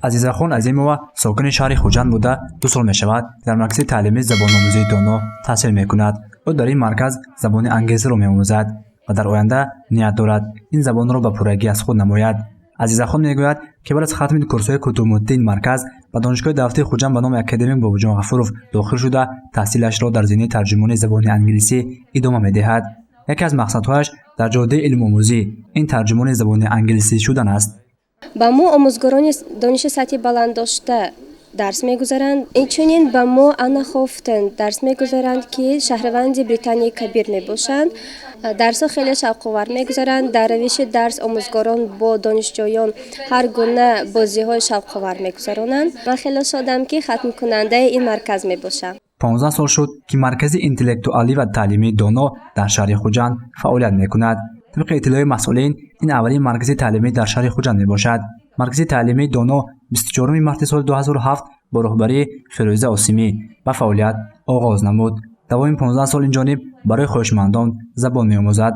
азизахон азимова сокини шаҳри хуҷанд буда 2 сол мешавад дар маркази таълимии забономӯзии доно таҳсил мекунад. ӯ дар ин марказ забони англисиро меомӯзад ва дар оянда ният дорад ин забонро ба пуррагӣ аз худ намояд. азизахон мегӯяд ки баъд аз хатми курсҳои кутубмуддии ин марказ ба донишгоҳи давлатии хуҷанд ба номи академик бобуҷон ғафуров дохил шуда таҳсилашро дар зимини тарҷумонии забони англисӣ идома медиҳад. яке аз мақсадҳояш дар ҷоддаи илмумӯзӣ ин тарҷумони забони англисӣ шудан аст. ба мо омӯзгорони дониши сатҳи баланд дошта дарс мегузаранд. инчунин ба мо Анна Хофтен дарс мегузаранд ки шаҳрванди Британияи Кабир мебошанд. дарсо хеле шавқовар мегузаранд. дар равиши дарс омӯзгорон бо донишҷоён ҳар гуна бозиҳои шавқовар мегузаронанд. ман хеле шодам ки хатмкунандаи ин марказ мебошам. 15 сол шуд ки маркази интеллектуалӣ ва таълимии доно дар шаҳри хуҷанд фаъолият мекунад. طبق اطلاع مسئولین این اولین مرکز تعلیمی در شهر خوجند میباشد. مرکز تعلیمی دانو 24 مارس سال 2007 با رهبری فیروزه عاصمی به فعالیت آغاز نمود. دوام 15 сал این جانب برای خویشمندان زبان می‌آموزد.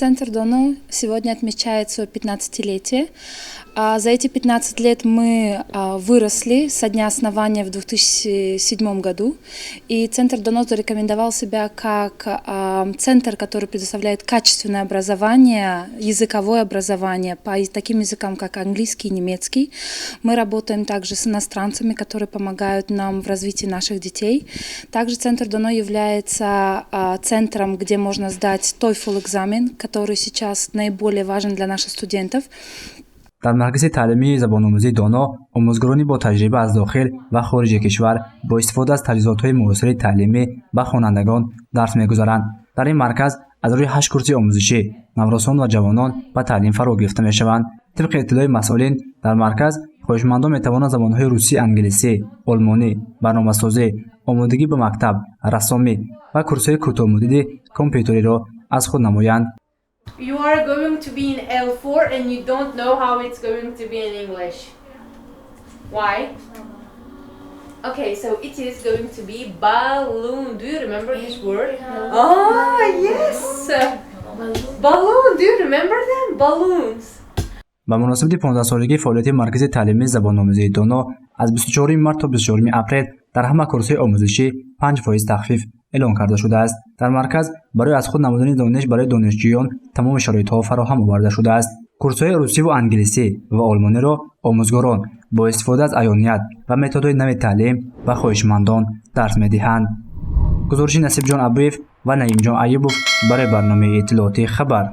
Центр Доно сегодня отмечает свое 15-летие. За эти 15 лет мы выросли со дня основания в 2007 году. И Центр Доно зарекомендовал себя как центр, который предоставляет качественное образование, языковое образование по таким языкам, как английский и немецкий. Мы работаем также с иностранцами, которые помогают нам в развитии наших детей. Также Центр Доно является центром, где можно сдать TOEFL-экзамен, который сейчас наиболее важен для наших студентов. дар маркази таълимии забономӯзии доно омӯзгорони бо таҷриба аз дохил ва хориҷи кишвар бо истифода аз таҷҳизотҳои муосири таълимӣ ба хонандагон дарс мегузаранд. дар ин марказ аз рӯи 8 курси омӯзишӣ навросон ва ҷавонон ба таълим фаро гирифта мешаванд. طبق اطلاع масъулин дар марказ хоҳишмандон метавонанд забонҳои русӣ, англисӣ, олмонӣ, барномасозӣ, омодагӣ ба мактаб, рассомӣ ва курсҳои кӯтоҳмуддати компютериро аз худ намоянд. You are going to be in L4 and you don't know how it's going to be in English. Why? Okay, so it is going to be balloon. Do you remember this word? Oh, yes! Balloon. Do you remember them? Balloons. ба муносибати 15-солигии фаъолияти маркази таълимии забономӯзии доно аз 24 март то 24 апрел дар ҳама курсҳои омӯзишӣ 5% тахфиф эълон карда шудааст. дар марказ барои аз худ намудани дониш барои донишҷӯён тамоми шароитҳо фароҳам оварда шудааст. курсҳои русиву англисӣ ва олмониро омӯзгорон бо истифода аз аёният ва методҳои нави таълим ба хоҳишмандон дарс медиҳанд. гузориши Насибҷон Абуев ва Наимҷон Айюбов барои барномаи иттилооти Хабар.